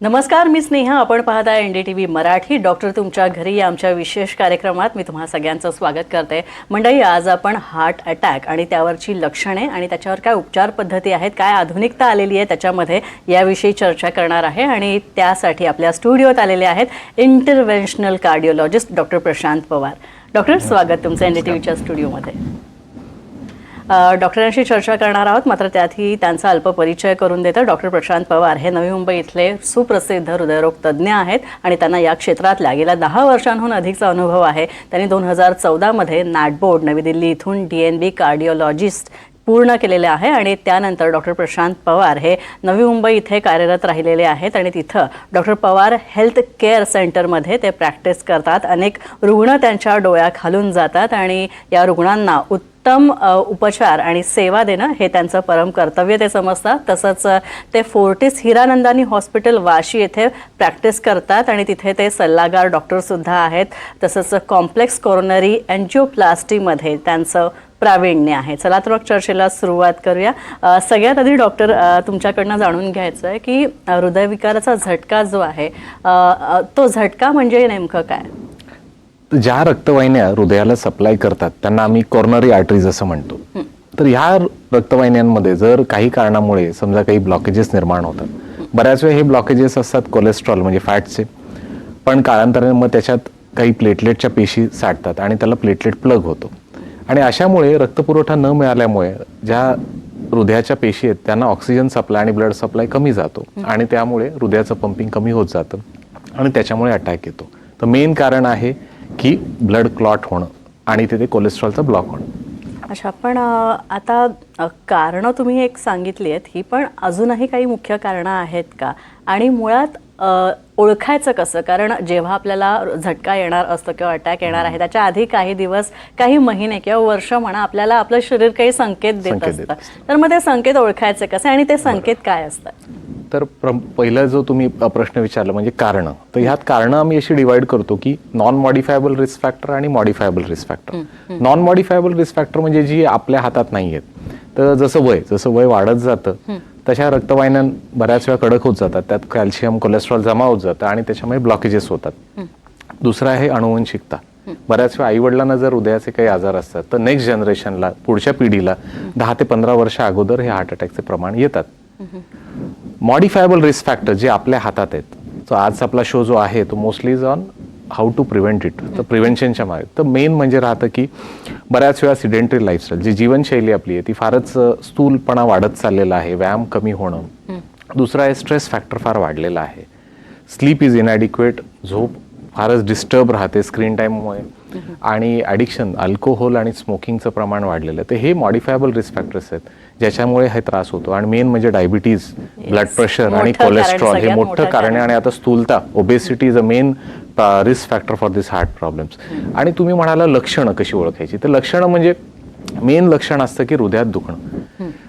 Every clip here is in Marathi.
नमस्कार, मी स्नेहा. आपण पाहताय NDTV मराठी. डॉक्टर तुमच्या घरी या आमच्या विशेष कार्यक्रमात मी तुम्हा सगळ्यांचं स्वागत करते. मंडळी, आज आपण हार्ट अटॅक आणि त्यावरची लक्षणे आणि त्याच्यावर काय उपचार पद्धती आहेत, काय आधुनिकता आलेली आहे त्याच्यामध्ये, याविषयी चर्चा करणार आहे. आणि त्यासाठी आपल्या स्टुडिओत आलेले आहेत interventional cardiologist doctor Prashant Pawar. Doctor, स्वागत तुमचं NDTVच्या स्टुडिओमध्ये. डॉक्टरांशी चर्चा करणार आहोत, मात्र त्यातही त्यांचा अल्प परिचय करून देतं. डॉक्टर प्रशांत पवार हे नवी मुंबई इथले सुप्रसिद्ध हृदयरोग तज्ज्ञ आहेत आणि त्यांना या क्षेत्रातल्या गेल्या 10 वर्षांहून अधिकचा अनुभव आहे. त्यांनी 2014मध्ये नॅटबोर्ड नवी दिल्ली इथून DNB कार्डिओलॉजिस्ट पूर्ण केलेले आहे आणि त्यानंतर डॉक्टर प्रशांत पवार हे नवी मुंबई इथे कार्यरत राहिलेले आहेत आणि तिथं डॉक्टर पवार हेल्थ केअर सेंटरमध्ये ते प्रॅक्टिस करतात. अनेक रुग्ण त्यांच्या डोळ्याखालून जातात आणि या रुग्णांना उत्तम उपचार आणि सेवा देणं हे त्यांचं परम कर्तव्य ते समजतात. तसंच ते फोर्टिस हिरानंदानी हॉस्पिटल वाशी येथे प्रॅक्टिस करतात आणि तिथे ते सल्लागार डॉक्टरसुद्धा आहेत. तसंच कॉम्प्लेक्स कोरोनरी एन्जिओप्लास्टीमध्ये त्यांचं प्रावीण्य आहे. चला तर मग चर्चेला सुरुवात करूया. सगळ्यात आधी डॉक्टर, तुमच्याकडनं जाणून घ्यायचं आहे की हृदयविकाराचा झटका जो आहे तो झटका म्हणजे नेमकं काय? ज्या रक्तवाहिन्या हृदयाला सप्लाय करतात त्यांना आम्ही कॉर्नरी आर्टरीज असं म्हणतो. तर ह्या रक्तवाहिन्यांमध्ये जर काही कारणामुळे समजा काही ब्लॉकेजेस निर्माण होतात, बऱ्याच वेळा हे ब्लॉकेजेस असतात कोलेस्ट्रॉल म्हणजे फॅटचे, पण कालांतराने मग त्याच्यात काही प्लेटलेटच्या पेशी साठतात आणि त्याला प्लेटलेट प्लग होतो. आणि अशामुळे रक्तपुरवठा न मिळाल्यामुळे ज्या हृदयाच्या पेशी आहेत त्यांना ऑक्सिजन सप्लाय आणि ब्लड सप्लाय कमी जातो आणि त्यामुळे हृदयाचं पंपिंग कमी होत जातं आणि त्याच्यामुळे अटॅक येतो. तर मेन कारण आहे की ब्लड क्लॉट होणं आणि तिथे कोलेस्ट्रॉलचा ब्लॉक होणं. अच्छा, पण आता कारणं तुम्ही एक सांगितली आहेत, ही पण अजूनही काही मुख्य कारणं आहेत का? आणि मुळात ओळखायचं कसं? कारण जेव्हा आपल्याला झटका येणार असतो किंवा अटॅक येणार आहे त्याच्या आधी काही दिवस, काही महिने किंवा वर्ष म्हणा, आपल्याला आपलं शरीर काही संकेत देत असतं. तर मग ते संकेत ओळखायचे कसे आणि ते संकेत काय असतात? तर पहिला जो तुम्ही प्रश्न विचारला म्हणजे कारणं, तर ह्यात कारणं आम्ही अशी डिवाइड करतो की नॉन मॉडिफायबल रिस्क फॅक्टर आणि modifiable risk factor. Non modifiable risk factor म्हणजे जी आपल्या हातात नाही आहेत. तर जसं वय वाढत जातं तशा रक्तवाहिन्या बऱ्याच वेळा कडक होत जातात, त्यात कॅल्शियम कोलेस्ट्रॉल जमा होत जातं आणि त्याच्यामुळे ब्लॉकेजेस होतात. दुसरं आहे अनुवंशिकता. बऱ्याच वेळा आई वडिलांना जर हृदयाचे काही आजार असतात तर नेक्स्ट जनरेशनला, पुढच्या पिढीला 10 ते 15 वर्ष अगोदर हे हार्ट अटॅकचे प्रमाण येतात. मॉडिफायबल रिस्क फॅक्टर जे आपल्या हातात आहेत, तर आज आपला शो जो आहे तो mostly is on how to prevent it, तर प्रिव्हेंशनच्या मागे. तर मेन म्हणजे राहतं की बऱ्याच वेळा सिडेंटरी लाईफस्टाईल, जी जीवनशैली आपली आहे ती फारच स्थूलपणा वाढत चाललेला आहे, व्यायाम कमी होणं. दुसरा आहे स्ट्रेस फॅक्टर फार वाढलेला आहे. स्लीप इज इनॲडिक्वेट, झोप फारच डिस्टर्ब राहते स्क्रीन टाईममुळे. आणि ॲडिक्शन, अल्कोहोल आणि स्मोकिंगचं प्रमाण वाढलेलं आहे. तर हे मॉडिफायबल रिस्क फॅक्टर्स आहेत ज्याच्यामुळे हे त्रास होतो. आणि मेन म्हणजे डायबिटीज, ब्लड प्रेशर आणि कोलेस्ट्रॉल हे मोठं कारण आहे. आणि आता स्थूलता, obesity is a main risk factor for this heart problems. आणि तुम्ही म्हणाला लक्षणं कशी ओळखायची, तर लक्षणं म्हणजे मेन लक्षण असतं की हृदयात दुखणं.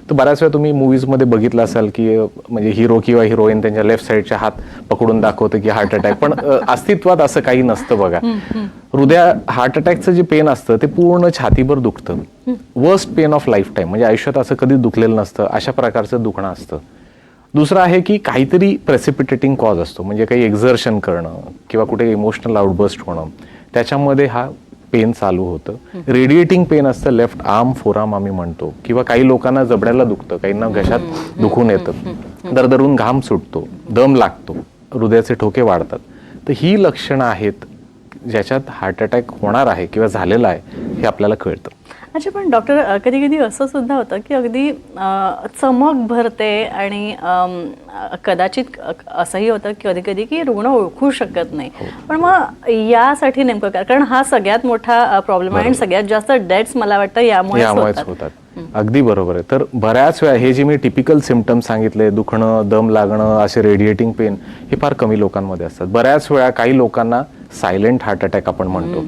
तर बऱ्याच वेळा तुम्ही मूवीजमध्ये बघितलं असाल की म्हणजे हिरो किंवा हिरोईन त्यांच्या लेफ्ट साईडच्या हात पकडून दाखवतं की हार्ट अटॅक, पण अस्तित्वात असं काही नसतं बघा. हार्ट अटॅकचं जे पेन असतं ते पूर्ण छातीभर दुखतं. Worst pain of life time, म्हणजे आयुष्यात असं कधी दुखलेलं नसतं, अशा प्रकारचं दुखणं असतं. दुसरं आहे की काहीतरी प्रेसिपिटेटिंग कॉज असतो, म्हणजे काही एक्झर्शन करणं किंवा कुठे इमोशनल आउटबर्स्ट होणं, त्याच्यामध्ये हा पेन चालू होतं. रेडिएटिंग पेन असतं, लेफ्ट आर्म, फोरआर्म आम्ही म्हणतो, किंवा काही लोकांना जबड्याला दुखतं, काहींना घशात दुखून येतं, दरदरून घाम सुटतो, दम लागतो, हृदयाचे ठोके वाढतात. तर ही लक्षणं आहेत ज्याच्यात हार्ट अटॅक होणार आहे किंवा झालेला आहे हे आपल्याला कळतं. अच्छा, पण डॉक्टर, कधी कधी असं सुद्धा होतं की अगदी चमक भरते आणि कदाचित असंही होतं की कधी कधी की रुग्ण ओळखू शकत नाही. पण मग यासाठी नेमकं काय? कारण हा सगळ्यात मोठा प्रॉब्लेम आहे आणि सगळ्यात जास्त डेथ्स मला वाटतं यामुळेच होतात. अगदी बरोबर आहे. तर बऱ्याच वेळा हे जे मी टिपिकल सिम्पटम्स सांगितले, दुखणं, दम लागणं, असे रेडिएटिंग पेन, हे फार कमी लोकांमध्ये असतात. बऱ्याच वेळा काही लोकांना सायलेंट हार्ट अटॅक आपण म्हणतो,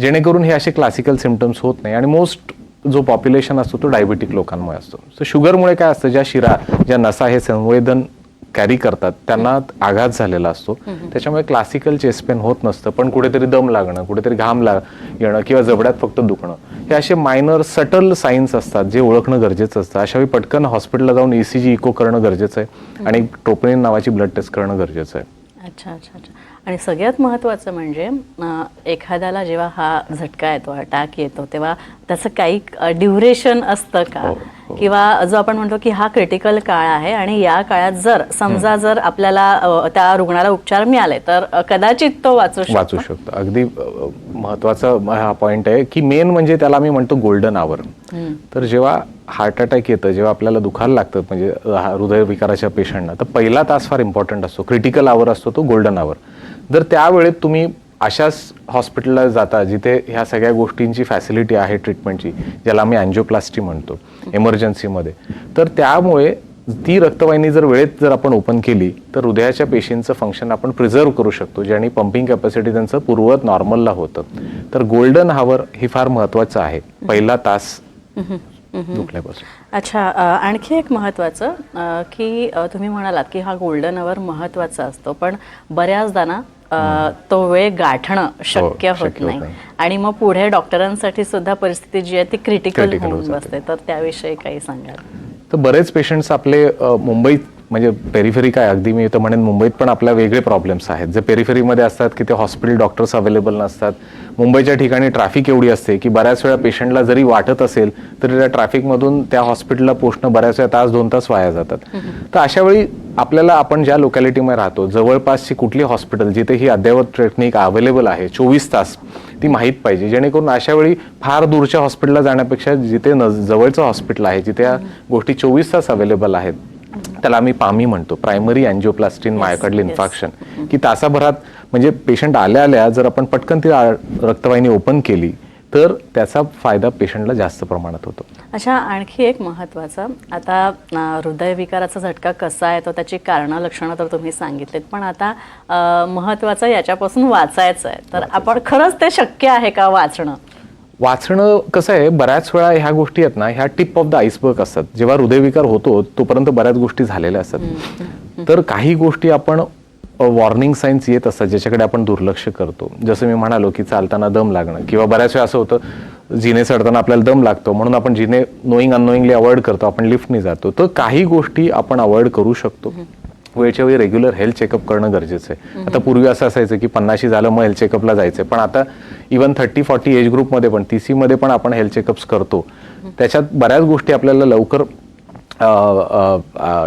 जेणेकरून हे असे क्लासिकल सिम्पटम्स होत नाही. आणि मोस्ट जो पॉप्युलेशन असतो तो डायबिटिक लोकांमुळे असतो. तर शुगरमुळे काय असतं, ज्या शिरा, ज्या नसा हे संवेदन कॅरी करतात त्यांना आघात झालेला असतो, त्याच्यामुळे क्लासिकल चेस्ट पेन होत नसतं, पण कुठेतरी दम लागणं, कुठेतरी घाम येणं किंवा जबड्यात फक्त दुखणं हे असे मायनर सटल साईन्स असतात जे ओळखणं गरजेचं असतं. अशावेळी पटकन हॉस्पिटलला जाऊन ECG इको करणं गरजेचं आहे आणि ट्रोपोनिन नावाची ब्लड टेस्ट करणं गरजेचं आहे. अच्छा अच्छा अच्छा. आणि सगळ्यात महत्त्वाचं म्हणजे एखाद्याला जेव्हा हा झटका येतो, अटॅक येतो, तेव्हा त्याचं काही ड्युरेशन असतं का? किंवा जो आपण म्हणतो की हा क्रिटिकल काळ आहे आणि या काळात समजा जर आपल्याला त्या रुग्णाला उपचार मिळाले तर कदाचित तो वाचू शकतो. अगदी महत्वाचा हा पॉइंट आहे की मेन म्हणजे त्याला आम्ही म्हणतो गोल्डन आवर. तर जेव्हा हार्ट अटॅक येतं, जेव्हा आपल्याला दुखायला लागतं म्हणजे हृदयविकाराच्या पेशंटना, तर पहिला तास फार इम्पॉर्टंट असतो, क्रिटिकल आवर असतो तो गोल्डन आवर. जर त्यावेळेत तुम्ही अशाच हॉस्पिटलला जाता जिथे ह्या सगळ्या गोष्टींची फॅसिलिटी आहे ट्रीटमेंटची, ज्याला आम्ही अँजिओप्लास्टी म्हणतो इमर्जन्सीमध्ये, तर त्यामुळे ती रक्तवाहिनी जर वेळेत जर आपण ओपन केली तर हृदयाच्या पेशींचं फंक्शन आपण प्रिझर्व करू शकतो, ज्याने पंपिंग कॅपॅसिटी त्यांचं पूर्ववत नॉर्मलला होतं. तर गोल्डन हावर ही फार महत्वाचं आहे, पहिला तास दुखल्यापासून. अच्छा, आणखी एक महत्त्वाचं की तुम्ही म्हणालात की हा गोल्डन आवर महत्त्वाचा असतो, पण बऱ्याचदा ना तो वेळ गाठणं शक्य होत नाही आणि मग पुढे डॉक्टरांसाठी सुद्धा परिस्थिती जी आहे ती क्रिटिकल होऊन बसते. तर त्याविषयी काही सांगाल? तर बरेच पेशंट्स आपले मुंबईत म्हणजे पेरिफेरी काय, अगदी मी तर म्हणेन मुंबईत पण आपल्या वेगळे प्रॉब्लेम्स आहेत. जे पेरिफेरीमध्ये असतात की ते हॉस्पिटल डॉक्टर्स अवेलेबल नसतात. मुंबईच्या ठिकाणी ट्रॅफिक एवढी असते की बऱ्याच वेळा पेशंटला जरी वाटत असेल तरी त्या ट्रॅफिकमधून त्या हॉस्पिटलला पोहोचणं बऱ्याच वेळा तास 2 तास वाया जातात. तर अशा वेळी आपल्याला, आपण ज्या लोकॅलिटीमध्ये राहतो जवळपासची कुठली हॉस्पिटल जिथे ही अद्ययावत टेक्निक अवेलेबल आहे 24 तास ती माहीत पाहिजे, जेणेकरून अशा वेळी फार दूरच्या हॉस्पिटलला जाण्यापेक्षा जिथे जवळचं हॉस्पिटल आहे, जिथे या गोष्टी 24 तास अवेलेबल आहेत, त्याला आम्ही पामी म्हणतो, primary angioplasty in myocardial infarction, की तासाभरात म्हणजे पेशंट आल्या जर आपण पटकन ती रक्तवाहिनी ओपन केली तर त्याचा फायदा पेशंटला जास्त प्रमाणात होतो. अच्छा, आणखी एक महत्त्वाचं, आता हृदयविकाराचा झटका कसा येतो त्याची कारणं लक्षणं तर तुम्ही सांगितलेत, पण आता महत्त्वाचं याच्यापासून वाचायचं आहे, तर आपण खरंच ते शक्य आहे का वाचणं? कसं आहे, बऱ्याच वेळा ह्या गोष्टी आहेत ना, ह्या टिप ऑफ द आईसबर्ग असतात. जेव्हा हृदयविकार होतो तोपर्यंत बऱ्याच गोष्टी झालेल्या असतात. तर काही गोष्टी आपण वॉर्निंग साईन्स येत असतात ज्याच्याकडे आपण दुर्लक्ष करतो. जसं मी म्हणालो की चालताना दम लागणं, किंवा बऱ्याच वेळा असं होतं जिने चढताना आपल्याला दम लागतो म्हणून आपण जिने नोईंग अननोईंगली अवॉइड करतो, आपण लिफ्टने जातो. तर काही गोष्टी आपण अवॉइड करू शकतो. वेळच्या वेळी रेग्युलर हेल्थ चेकअप करणं गरजेचं आहे. आता पूर्वी असं असायचं की 50 झालं मग हेल्थ चेकअपला जायचं, पण आता इव्हन 30-40 एज ग्रुपमध्ये पण 30 मध्ये पण आपण हेल्थ चेकअप्स करतो. त्याच्यात बऱ्याच गोष्टी आपल्याला लवकर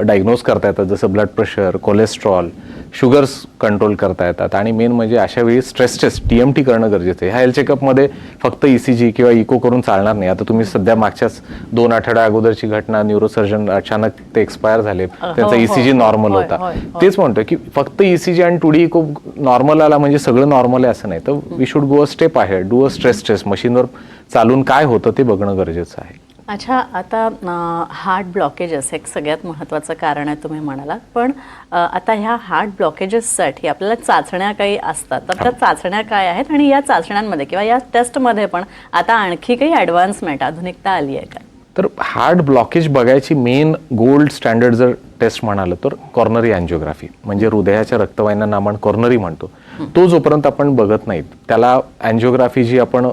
डायग्नोज करता येतात, जसं blood pressure, cholesterol, sugars control करता येतात. आणि मेन म्हणजे अशा वेळी स्ट्रेस टेस्ट TMT करणं गरजेचं आहे. ह्या हेल्थ चेकअपमध्ये फक्त ECG किंवा इको करून चालणार नाही. आता तुम्ही सध्या मागच्याच 2 आठवड्या अगोदरची घटना, न्यूरोसर्जन अचानक ते एक्सपायर झाले, त्यांचा ECG नॉर्मल होता. तेच म्हणतोय की फक्त ECG आणि 2D इको नॉर्मल आला म्हणजे सगळं नॉर्मल आहे असं नाही. तर we should go a step आहे, डू अ स्ट्रेस टेस्ट, मशीनवर चालून काय होतं ते बघणं गरजेचं आहे. अच्छा, आता हार्ट ब्लॉकेजेस एक सगळ्यात महत्त्वाचं कारण आहे तुम्ही म्हणालात, पण आता ह्या हार्ट ब्लॉकेजेससाठी आपल्याला चाचण्या काही असतात, तर त्या चाचण्या काय आहेत आणि या चाचण्यांमध्ये किंवा या टेस्टमध्ये पण आता आणखी काही ॲडव्हान्समेंट, आधुनिकता आली आहे का? तर हार्ट ब्लॉकेज बघायची मेन गोल्ड स्टँडर्ड जर टेस्ट म्हणालं तर कॉर्नरी अँजिओग्राफी, म्हणजे हृदयाच्या रक्तवाहिन्यांना आपण कॉर्नरी म्हणतो. तो जोपर्यंत आपण बघत नाहीत त्याला अँजिओग्राफी जी आपण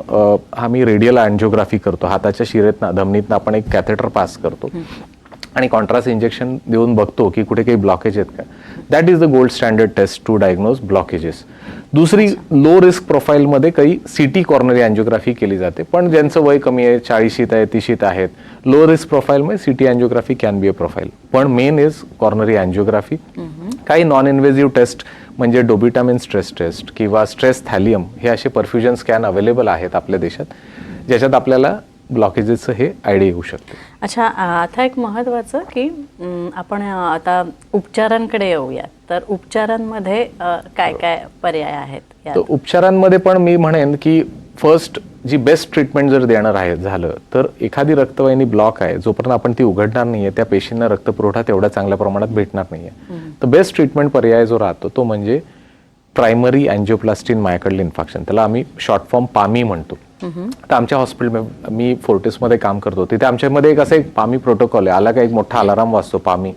आम्ही रेडियल अँजिओग्राफी करतो, हाताच्या शिरेतनं धमनीतनं आपण एक कॅथेटर पास करतो आणि कॉन्ट्रास्ट इंजेक्शन देऊन बघतो की कुठे काही ब्लॉकेज आहेत का. That is the gold standard test to diagnose blockages. दुसरी लो रिस्क प्रोफाईलमध्ये काही CT कॉर्नरी अँजिओग्राफी केली जाते, पण ज्यांचं वय कमी आहे, 40शीत आहे, 30शीत आहेत, लो रिस्क प्रोफाईलमध्ये CT angiography can be a profile, पण मेन इज कॉर्नरी अँजिओग्राफी. काही नॉन इन्व्हेजिव्ह टेस्ट म्हणजे डोबिटामिन स्ट्रेस टेस्ट किंवा स्ट्रेस थॅलियम, हे असे परफ्युजन स्कॅन अवेलेबल आहेत आपल्या देशात, ज्याच्यात आपल्याला ब्लॉकेजेसचं हे आयडिया येऊ शकते. अच्छा, आता एक महत्त्वाचं की आपण आता उपचारांकडे येऊया, तर उपचारांमध्ये काय काय पर्याय आहेत? तर उपचारांमध्ये पण मी म्हणेन की फर्स्ट जी बेस्ट ट्रीटमेंट जर देणार आहे झालं तर एखादी रक्तवाहिनी ब्लॉक आहे, जोपर्यंत आपण ती उघडणार नाहीये त्या पेशींना रक्तपुरवठा तेवढ्या चांगल्या प्रमाणात भेटणार नाहीये. तर बेस्ट ट्रीटमेंट पर्याय जो राहतो तो म्हणजे primary angioplasty in myocardial infarction, त्याला आम्ही शॉर्ट फॉर्म पामी म्हणतो. तर आमच्या हॉस्पिटल मी फोर्टिसमध्ये काम करतो, तिथे आमच्यामध्ये एक असं एक पामी प्रोटोकॉल आहे. आला का एक मोठा अलाराम वाजतो पामी,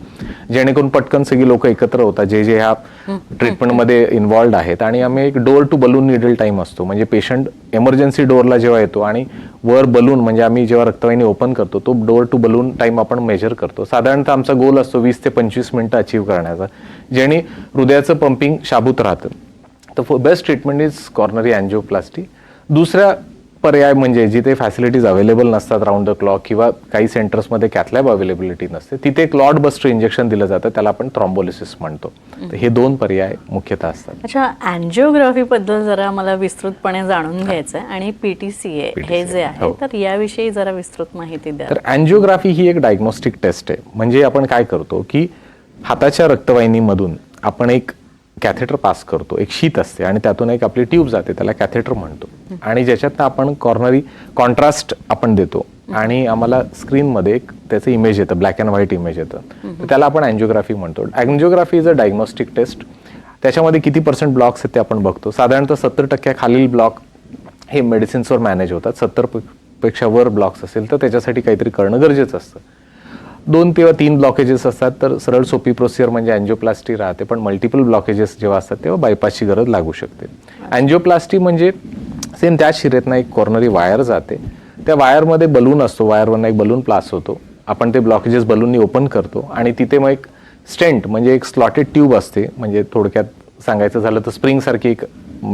जेणेकरून पटकन सगळी लोक एकत्र होतात जे ह्या ट्रीटमेंटमध्ये इन्व्हॉल्ड आहेत. आणि आम्ही एक door to balloon needle time असतो, म्हणजे पेशंट एमर्जन्सी डोअरला जेव्हा येतो आणि वर बलून म्हणजे आम्ही जेव्हा रक्तवाहिनी ओपन करतो तो डोअर टू बलून टाईम आपण मेजर करतो. साधारणतः आमचा गोल असतो 20 ते 25 मिनिटं अचीव्ह करण्याचा, जेणे हृदयाचं पंपिंग शाबूत राहतं. तर best treatment is coronary angioplasty. दुसरा पर्याय म्हणजे जिथे फॅसिलिटीज अवेलेबल नसतात राऊंड द क्लॉक किंवा काही सेंटर्समध्ये कॅथलॅब अवेलेबिलिटी नसते, तिथे क्लॉट बस्टर इंजेक्शन दिलं जातं, त्याला आपण थ्रॉम्बोलिसिस म्हणतो. तर हे 2 पर्याय मुख्यतः असतात. अच्छा, अँजिओग्राफी बद्दल जरा मला विस्तृतपणे जाणून घ्यायचं आहे आणि PTCA हे जे आहे तर याविषयी जरा विस्तृत माहिती द्या. तर अँजिओग्राफी ही एक डायग्नोस्टिक टेस्ट आहे. म्हणजे आपण काय करतो की हाताच्या रक्तवाहिनीमधून आपण एक कॅथेटर पास करतो, एक शीत असते आणि त्यातून एक आपली ट्यूब जाते, त्याला कॅथेटर म्हणतो. आणि ज्याच्यातनं आपण कॉर्नरी कॉन्ट्रास्ट आपण देतो आणि आम्हाला स्क्रीनमध्ये एक त्याचं इमेज येतं, ब्लॅक अँड व्हाईट इमेज येतं, तर त्याला आपण अँजिओग्राफी म्हणतो. Angiography is a diagnostic test. त्याच्यामध्ये किती % ब्लॉक्स आहेत ते आपण बघतो. साधारणतः 70% खालील ब्लॉक हे मेडिसिन्सवर मॅनेज होतात. 70% वर ब्लॉक्स असेल तर त्याच्यासाठी काहीतरी करणं गरजेचं असतं. 2 किंवा 3 ब्लॉकेजेस असतात तर सरळ सोपी प्रोसिजर म्हणजे अँजिओप्लास्टी राहते, पण मल्टिपल ब्लॉकेजेस जेव्हा असतात तेव्हा बायपासची गरज लागू शकते. अँजिओप्लास्टी म्हणजे सेम त्याच शिरेतनं एक कॉर्नरी वायर जाते, त्या वायरमध्ये बलून असतो, वायरवरनं एक बलून प्लास होतो, आपण ते ब्लॉकेजेस बलूननी ओपन करतो आणि तिथे मग एक स्टेंट म्हणजे एक स्लॉटेड ट्यूब असते, म्हणजे थोडक्यात सांगायचं झालं तर स्प्रिंगसारखी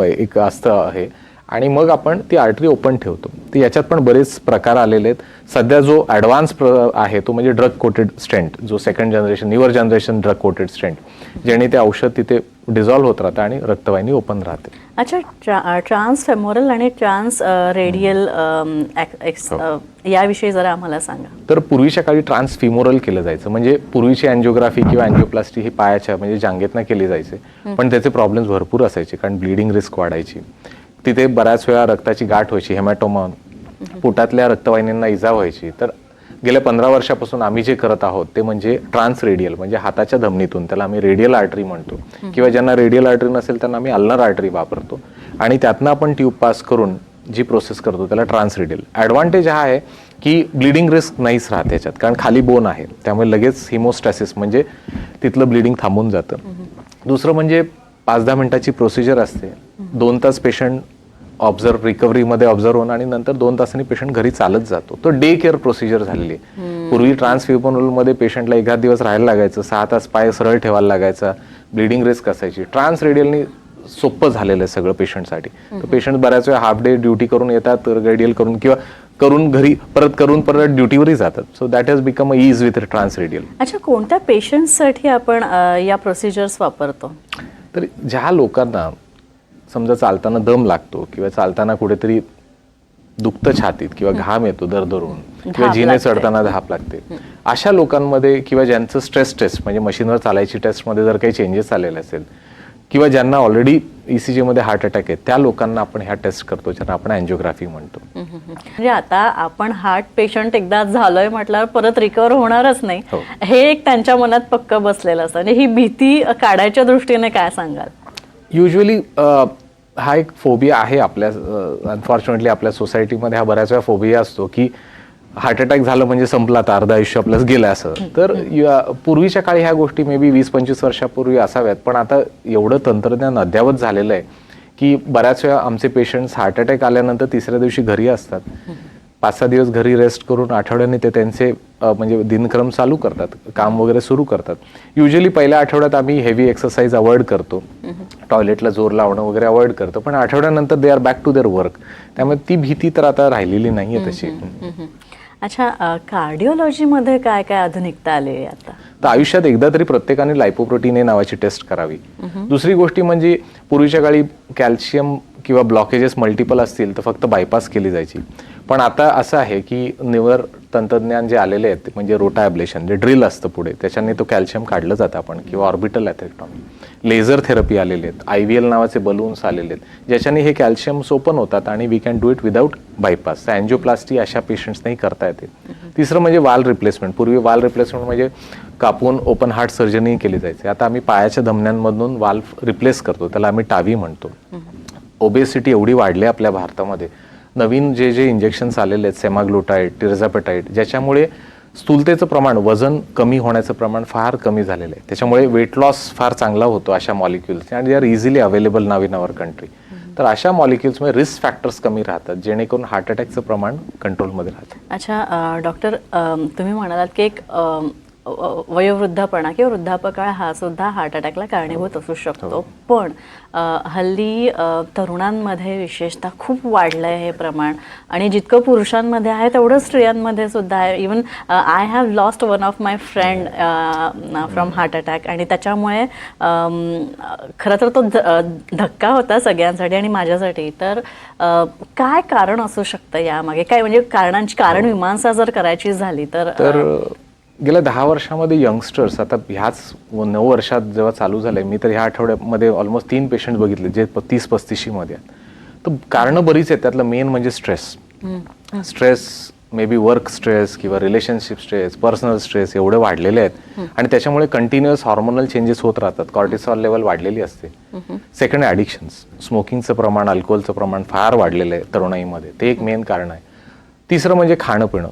एक असतं आहे, आणि मग आपण ती आर्टरी ओपन ठेवतो. तर याच्यात पण बरेच प्रकार आलेले आहेत. सध्या जो ॲडव्हान्स आहे तो म्हणजे ड्रग कोटेड स्टेंट, जो 2nd generation newer generation drug coated stent, ज्याने ते औषध तिथे डिझॉल्व्ह होत राहतं आणि रक्तवाहिनी ओपन राहते. अच्छा, ट्रान्सफेमोरल आणि ट्रान्स रेडियल याविषयी जरा आम्हाला सांगा. तर पूर्वीच्या काळी ट्रान्सफिमोरल केलं जायचं, म्हणजे पूर्वीची अँजिओग्राफी किंवा अँजिओप्लास्टी ही पायाच्या म्हणजे जांघेतनं केली जायचे, पण त्याचे प्रॉब्लेम्स भरपूर असायचे कारण ब्लिडिंग रिस्क वाढायची. तिथे बऱ्याच वेळा रक्ताची गाठ व्हायची, हेमॅटोमा, पोटातल्या रक्तवाहिन्यांना इजा व्हायची. तर गेल्या 15 वर्षापासून आम्ही जे करत आहोत ते म्हणजे ट्रान्स रेडियल, म्हणजे हाताच्या धमनीतून, त्याला आम्ही रेडियल आर्टरी म्हणतो, किंवा ज्यांना रेडियल आर्टरी नसेल त्यांना आम्ही अल्नर आर्टरी वापरतो आणि त्यातनं आपण ट्यूब पास करून जी प्रोसेस करतो त्याला ट्रान्स रेडियल. ॲडव्हान्टेज हा आहे की ब्लिडिंग रिस्क नाहीच राहत त्याच्यात, कारण खाली बोन आहे, त्यामुळे लगेच हिमोस्टॅसिस म्हणजे तिथलं ब्लिडिंग थांबून जातं. दुसरं म्हणजे 5-10 मिनिटाची प्रोसिजर असते, 2 तास पेशंट रिकव्हरीमध्ये ऑब्झर्व होऊन आणि नंतर 2 तासांनी पेशंट घरी चालत जातो. तो डे केअर प्रोसिजर झालेली आहे. पूर्वी ट्रान्सफिमोरलमध्ये पेशंटला 1 दिवस राहायला लागायचं, 6 तास पाय सरळ ठेवायला लागायचा, ब्लिडिंग रिस्क असायची. ट्रान्स रेडियलनी सोपं झालेलं आहे सगळं पेशंटसाठी. तर पेशंट बऱ्याच वेळा हाफ डे ड्युटी करून येतात, रेडियल करून किंवा करून घरी परत ड्युटीवरही जातात. So that has become a ease with trans radial. अच्छा, कोणत्या पेशंट्ससाठी आपण या प्रोसिजर्स वापरतो? तर ज्या लोकांना समजा चालताना दम लागतो किंवा चालताना कुठेतरी दुखतं छातीत किंवा घाम येतो दरदरून किंवा जिने चढताना धाप लागते, अशा लोकांमध्ये किंवा ज्यांचं स्ट्रेस टेस्ट म्हणजे मशीनवर चालायची टेस्टमध्ये जर काही चेंजेस आलेले असेल किंवा ज्यांना ऑलरेडी ECG मध्ये हार्ट अटॅक आहे त्या लोकांना आपण ह्या टेस्ट करतो, ज्यांना आपण अँजिओग्राफी म्हणतो. म्हणजे आता आपण हार्ट पेशंट एकदा झालोय म्हटल्यावर परत रिकवर होणारच नाही, हे एक त्यांच्या मनात पक्क बसलेलं असतं. म्हणजे ही भीती काढायच्या दृष्टीने काय सांगाल? युजली हा एक फोबिया आहे आपल्या, अनफॉर्च्युनेटली आपल्या सोसायटीमध्ये हा बऱ्याच वेळा फोबिया असतो की हार्ट अटॅक झालं म्हणजे संपला, तर अर्ध आयुष्य आपलंच गेलं असं. तर पूर्वीच्या काळी ह्या गोष्टी मे बी 20-25 वर्षापूर्वी असाव्यात, पण आता एवढं तंत्रज्ञान अद्यावत झालेलं आहे की बऱ्याच वेळा आमचे पेशंट्स हार्ट अटॅक आल्यानंतर 3ऱ्या दिवशी घरी असतात, 5-6 दिवस घरी रेस्ट करून आठवड्याने ते त्यांचे म्हणजे दिनक्रम चालू करतात, काम वगैरे सुरू करतात. युजली पहिल्या आठवड्यात आम्ही हेवी एक्सरसाइज अवॉइड करतो, टॉयलेटला जोर लावणं वगैरे अवॉइड करतो, पण आठवड्यानंतर they are back to their work. त्यामुळे ती भीती तर आता राहिलेली नाहीये तशी. अच्छा, कार्डिओलॉजीमध्ये काय काय आधुनिकता आली आहे आता? तर आयुष्यात एकदा तरी प्रत्येकाने लायपोप्रोटीन ए नावाची टेस्ट करावी. दुसरी गोष्टी म्हणजे पूर्वीच्या काळी कॅल्शियम किंवा ब्लॉकेजेस मल्टिपल असतील तर फक्त बायपास केली जायची, पण आता असं आहे की निवर तंत्रज्ञान जे आलेले आहेत म्हणजे रोटा ॲब्लेशन, जे ड्रिल असतं पुढे, त्याच्याने तो कॅल्शियम काढलं जातं आपण, किंवा ऑर्बिटल ॲथेक्टॉमी, लेझर थेरपी आलेले आहेत, IVL नावाचे बलून्स आलेले आहेत, ज्याच्याने हे कॅल्शियम्स ओपन होतात आणि we can do it without bypass. Angioplasty अशा पेशंट्सनाही करता येते. तिसरं म्हणजे वाल रिप्लेसमेंट. पूर्वी वाल रिप्लेसमेंट म्हणजे कापून ओपन हार्ट सर्जरी केली जायची, आता आम्ही पायाच्या धमन्यांमधून वाल्व रिप्लेस करतो, त्याला आम्ही टावी म्हणतो. ओबेसिटी एवढी वाढली आपल्या भारतामध्ये नवीन जे इंजेक्शन्स आलेले आहेत, सेमाग्लुटाईड, टिरझापेटाईड, ज्याच्यामुळे स्थूलतेचं प्रमाण, वजन कमी होण्याचं प्रमाण फार कमी झालेलं आहे. त्याच्यामुळे वेट लॉस फार चांगला होतो अशा मॉलिक्युल्स, आणि they are easily available now in our country. तर अशा मॉलिक्युल्समध्ये रिस्क फॅक्टर्स कमी राहतात, जेणेकरून हार्ट अटॅकचं प्रमाण कंट्रोलमध्ये राहतं. अच्छा डॉक्टर, तुम्ही म्हणालात की एक वयोवृद्धपणा किंवा वृद्धापकाळ हा सुद्धा हार्ट अटॅकला कारणीभूत असू शकतो. पण हल्ली तरुणांमध्ये विशेषतः खूप वाढलं आहे हे प्रमाण, आणि जितकं पुरुषांमध्ये आहे तेवढं स्त्रियांमध्ये सुद्धा आहे. Even I have lost one of my friend from heart attack, आणि त्याच्यामुळे खरं तर तो धक्का होता सगळ्यांसाठी आणि माझ्यासाठी. तर काय कारण असू शकतं यामागे? काय म्हणजे कारणांची कारण मीमांसा जर करायची झाली तर गेल्या 10 वर्षामध्ये यंगस्टर्स, आता ह्याच 9 वर्षात जेव्हा चालू झालंय, मी तर ह्या आठवड्यामध्ये ऑलमोस्ट 3 पेशंट बघितले जे 30-35 मध्ये आहेत. तर कारणं बरीच आहेत. त्यातलं मेन म्हणजे stress, may be work stress किंवा रिलेशनशिप स्ट्रेस, पर्सनल स्ट्रेस एवढे वाढलेले आहेत, आणि त्याच्यामुळे कंटिन्युअस हॉर्मोनल चेंजेस होत राहतात. कॉर्टिसॉल लेवल वाढलेली असते. सेकंड, ॲडिक्शन्स, स्मोकिंगचं प्रमाण, अल्कोहोलचं प्रमाण फार वाढलेलं आहे तरुणाईमध्ये, ते एक मेन कारण आहे. तिसरं म्हणजे खाणं पिणं.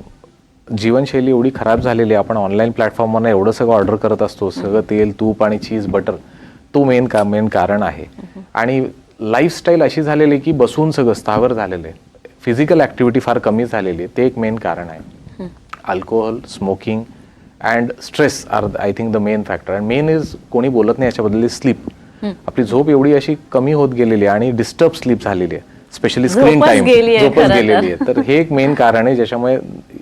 जीवनशैली एवढी खराब झालेली आहे, आपण ऑनलाईन प्लॅटफॉर्मवर एवढं सगळं ऑर्डर करत असतो, सगळं तेल, तूप आणि चीज, बटर, तो मेन कारण आहे. आणि लाईफस्टाईल अशी झालेली आहे की बसून सगळं स्थावर झालेलं आहे, फिजिकल ॲक्टिव्हिटी फार कमी झालेली आहे, ते एक मेन कारण आहे. Alcohol, smoking and stress are I think the main factor. And main is, कोणी बोलत नाही याच्याबद्दल, स्लीप. आपली झोप एवढी अशी कमी होत गेलेली आहे आणि डिस्टर्ब स्लीप झालेली आहे, स्पेशली स्क्रीन टाइम, झोपच गेलेली आहे. तर हे एक मेन कारण आहे ज्याच्यामुळे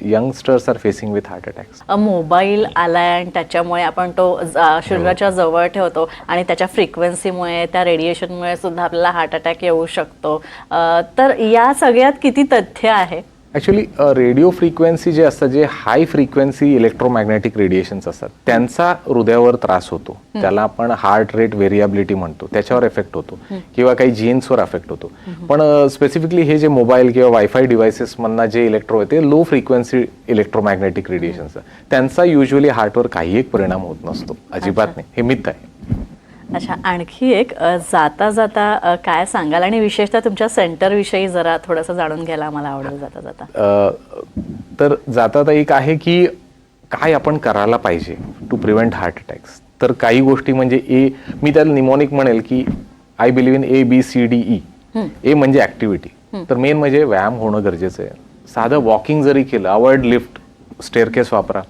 youngsters are facing with heart attacks. Mobile आलाय आणि त्याच्यामुळे आपण तो शरीराच्या जवळ ठेवतो, आणि त्याच्या फ्रिक्वेन्सीमुळे, त्या रेडिएशनमुळे सुद्धा आपल्याला हार्ट अटॅक येऊ शकतो. तर या सगळ्यात किती तथ्य आहे? ॲक्च्युली रेडिओ फ्रिक्वेन्सी जे असतात, जे हाय फ्रिक्वेन्सी इलेक्ट्रोमॅग्नेटिक रेडिएशन्स असतात, त्यांचा हृदयावर त्रास होतो. त्याला आपण हार्ट रेट व्हेरिएबिलिटी म्हणतो, त्याच्यावर इफेक्ट होतो, किंवा काही जीन्सवर इफेक्ट होतो. पण स्पेसिफिकली हे जे मोबाईल किंवा वायफाय डिव्हायसेस मधनं जे इलेक्ट्रो आहे, ते लो फ्रिक्वेन्सी इलेक्ट्रोमॅग्नेटिक रेडिएशन्स, त्यांचा युजली हार्टवर काही एक परिणाम होत नसतो, अजिबात नाही. हे मिथ आहे. अच्छा, आणखी एक जाता जाता काय सांगाल, आणि विशेषतः तुमच्या सेंटरविषयी जरा थोडंसं जाणून घ्यायला मला आवडेल जाता जाता. तर जाता एक आहे की काय आपण करायला पाहिजे टू प्रिव्हेंट हार्ट अटॅक्स. तर काही गोष्टी म्हणजे मी त्याला निमॉनिक म्हणेल की आय बिलीव्ह इन ABCDE. ए म्हणजे ऍक्टिव्हिटी, तर मेन म्हणजे व्यायाम होणं गरजेचं आहे. साधं वॉकिंग जरी केलं, अवॉइड लिफ्ट, स्टेअरकेस वापरा.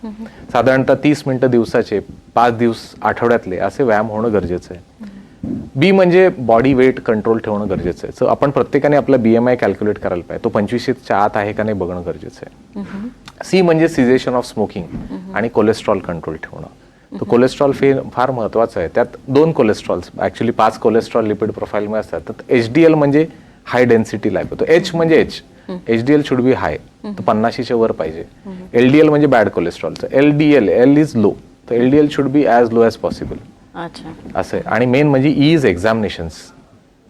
साधारणतः 30 मिनिटं दिवसाचे 5 दिवस आठवड्यातले असे व्यायाम होणं गरजेचं आहे. बी म्हणजे बॉडी वेट कंट्रोल ठेवणं गरजेचं आहे. सो आपण प्रत्येकाने आपला BMI कॅल्क्युलेट करायला पाहिजे, तो 25च्या आत आहे का नाही बघणं गरजेचं आहे. सी म्हणजे सिझेशन ऑफ स्मोकिंग आणि कोलेस्ट्रॉल कंट्रोल ठेवणं. तर कोलेस्ट्रॉल फार महत्वाचं आहे. त्यात 2 कोलेस्ट्रॉल्स, ऍक्च्युली 5 कोलेस्ट्रॉल लिपिड प्रोफाईलमध्ये असतात. तर HDL म्हणजे हाय डेन्सिटी लायपो, तो H म्हणजे HDL शुड बी हाय, तर 50च्या वर पाहिजे. LDL म्हणजे बॅड कोलेस्ट्रॉलचं, LDL, L इज लो, तर LDL should be as low as possible. असं आहे. आणि मेन म्हणजे इज एक्झामिनेशन्स.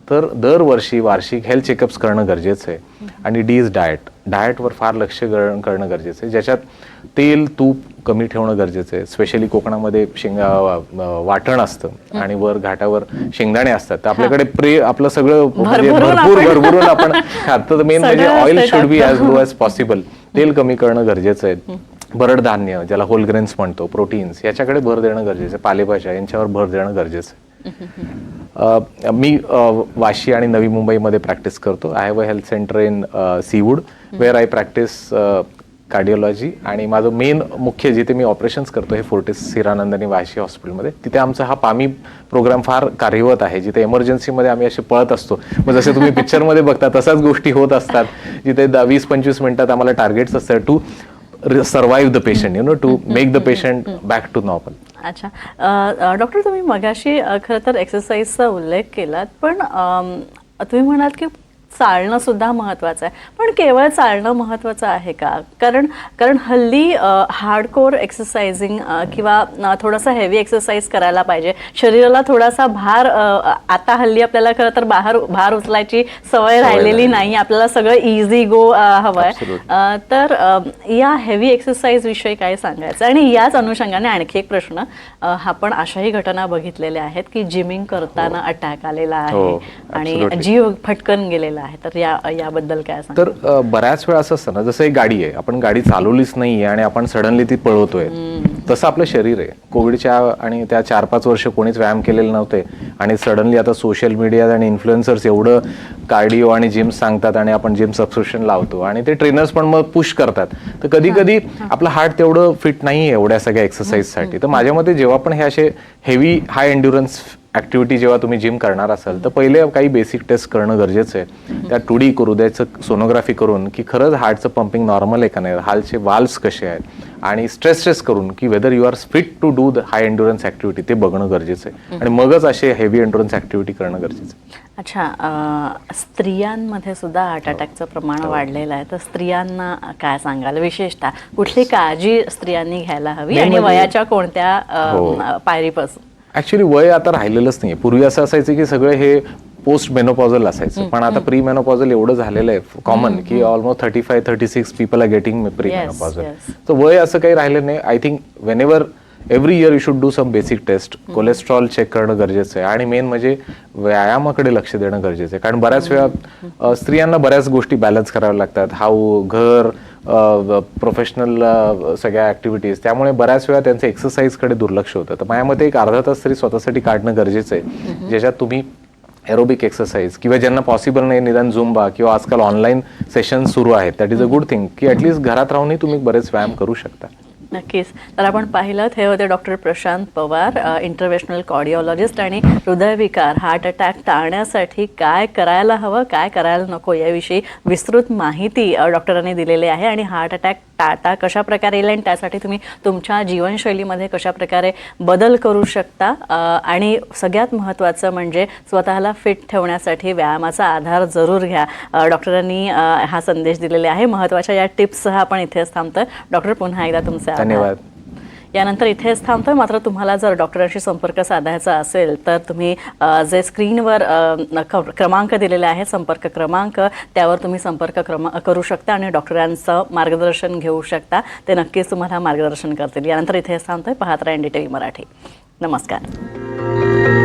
तर दरवर्षी वार्षिक हेल्थ चेकअप्स करणं गरजेचं आहे. आणि डी इज डाएटवर फार लक्ष करणं गरजेचं आहे, ज्याच्यात तेल, तूप कमी ठेवणं गरजेचं आहे. स्पेशली कोकणामध्ये वाटण असतं आणि वर घाटावर शेंगदाणे असतात, तर आपल्याकडे आपलं सगळं म्हणजे भरभरून आपण खातो. तर मेन म्हणजे oil should be as low as possible. तेल कमी करणं गरजेचं आहे. भरड धान्य, ज्याला होल ग्रेन्स म्हणतो, प्रोटीन्स, याच्याकडे भर देणं गरजेचं आहे. पालेभाज्या यांच्यावर भर देणं गरजेचं आहे. मी वाशी आणि नवी मुंबईमध्ये प्रॅक्टिस करतो. I have a health centre in seaweed wear I practice cardiology. आणि माझं मेन मुख्य जिथे मी ऑपरेशन्स करतो हे फोर्टिस हिरानंदानी वाशी हॉस्पिटलमध्ये. तिथे आमचा हा पामी प्रोग्राम फार कार्यरत आहे, जिथे इमर्जन्सीमध्ये आम्ही असे पळत असतो. मग जसे तुम्ही पिक्चरमध्ये बघता तसाच गोष्टी होत असतात, जिथे 20-25 मिनिटात आम्हाला टार्गेट्स असतात to survive the patient, to make the patient back to normal. अच्छा डॉक्टर, तुम्ही मगाशी खरं तर एक्सरसाइजचा उल्लेख केलात, पण तुम्ही म्हणाल की चालणं सुद्धा महत्त्वाचं आहे. पण केवळ चालणं महत्त्वाचं आहे का? कारण हल्ली हार्डकोर एक्सरसाइजिंग किंवा थोडासा हेवी एक्सरसाइज करायला पाहिजे. शरीराला थोडासा भार, आता हल्ली आपल्याला खरं तर भार उचलायची सवय राहिलेली नाही, आपल्याला सगळं इझी गो हवंय. तर या हेवी एक्सरसाइज विषयी काय सांगायचं? आणि याच अनुषंगाने आणखी एक प्रश्न, आपण अशाही घटना बघितलेल्या आहेत की जिमिंग करताना अटॅक आलेला आहे आणि जीव फटकन गेलेला वाढलेला आहे, तर याबद्दल काय सांग? तर बऱ्याच वेळा असं असतं ना, जसं एक गाडी आहे, आपण गाडी चालवलीच नाहीये आणि आपण सडनली ती पळवतोय, तसं आपलं शरीर आहे. कोविडच्या आणि त्या 4-5 वर्ष कोणीच व्यायाम केलेले नव्हते आणि सडनली आता सोशल मीडिया आणि इन्फ्लुएन्सर्स एवढं कार्डिओ आणि जिम सांगतात आणि आपण जिम सबस्क्रिप्शन लावतो आणि ते ट्रेनर्स पण मग पुश करतात. तर कधी कधी आपलं हार्ट तेवढं फिट नाही एवढ्या सगळ्या एक्सरसाइजसाठी. तर माझ्या मते जेव्हा पण हे असे हेवी हाय एन्ड्युरन्स ऍक्टिव्हिटी जेव्हा तुम्ही जिम करणार असाल तर पहिले काही बेसिक टेस्ट करणं गरजेचं आहे. त्या 2D हृदयाचं सोनोग्राफी करून की खरंच हार्टचं पंपिंग नॉर्मल आहे का नाही, हालचे वाल्व्स कसे आहेत, आणि स्ट्रेस करून की whether you are fit to do the high endurance activity ते बघणं गरजेचं आहे आणि मगच असे हेवी एन्ड्युरन्स ऍक्टिव्हिटी करणं गरजेचं आहे. अच्छा, स्त्रियांमध्ये सुद्धा हार्ट अटॅकचं प्रमाण वाढलेलं आहे, तर स्त्रियांना काय सांगाल? विशेषतः कुठली काळजी स्त्रियांनी घ्यायला हवी आणि वयाच्या कोणत्या पायरीपासून? ऍक्च्युली वय आता राहिलेलंच नाहीये. पूर्वी असं असायचं की सगळं हे पोस्ट मेनोपॉझल असायचं, पण आता प्री मेनोपॉझल एवढं झालेलं आहे कॉमन की almost 35-36 people are getting pre menopausal. तर वय असं काही राहिलं नाही. I think whenever every year you should do some basic test. Cholesterol check करणं गरजेचं आहे आणि मेन म्हणजे व्यायामाकडे लक्ष देणं गरजेचं आहे. कारण बऱ्याच वेळा स्त्रियांना बऱ्याच गोष्टी बॅलन्स कराव्या लागतात, घर, प्रोफेशनल सगळ्या ऍक्टिव्हिटीज, त्यामुळे बऱ्याच वेळा त्यांचं एक्सरसाइजकडे दुर्लक्ष होतं. तर माझ्या मते एक अर्धा तास तरी स्वतःसाठी काढणं गरजेचं आहे, ज्याच्यात तुम्ही एरोबिक एक्सरसाइज किंवा ज्यांना पॉसिबल नाही निदान झुंबा किंवा आजकाल ऑनलाईन सेशन सुरू आहेत, that is a good thing की ॲटलिस्ट घरात राहूनही तुम्ही बरेच व्यायाम करू शकता. नक्कीच. तर आपण पाहिलं हे होते डॉक्टर प्रशांत पवार, इंटरव्हेन्शनल कार्डिओलॉजिस्ट, आणि हृदयविकार हार्ट अटॅक टाळण्यासाठी काय करायला हवं काय करायला नको याविषयी विस्तृत माहिती डॉक्टरांनी दिलेली आहे. आणि हार्ट अटॅक टाळता कशा प्रकारे येईल आणि त्यासाठी तुम्ही तुमच्या जीवनशैलीमध्ये कशा प्रकारे बदल करू शकता, आणि सगळ्यात महत्त्वाचं म्हणजे स्वतःला फिट ठेवण्यासाठी व्यायामाचा आधार जरूर घ्या. डॉक्टरांनी हा संदेश दिलेला आहे. महत्त्वाच्या या टिप्ससह आपण इथेच थांबतोय. डॉक्टर, पुन्हा एकदा तुमचे धन्यवाद. यानंतर इथेच थांबतोय. मात्र तुम्हाला जर डॉक्टरांशी संपर्क साधायचा असेल तर तुम्ही जे स्क्रीनवर क्रमांक दिलेले आहेत, संपर्क क्रमांक, त्यावर तुम्ही संपर्क करू शकता आणि डॉक्टरांचं मार्गदर्शन घेऊ शकता. ते नक्कीच तुम्हाला मार्गदर्शन करतील. यानंतर इथेच थांबतोय. पाहत राहा NDTV मराठी. नमस्कार.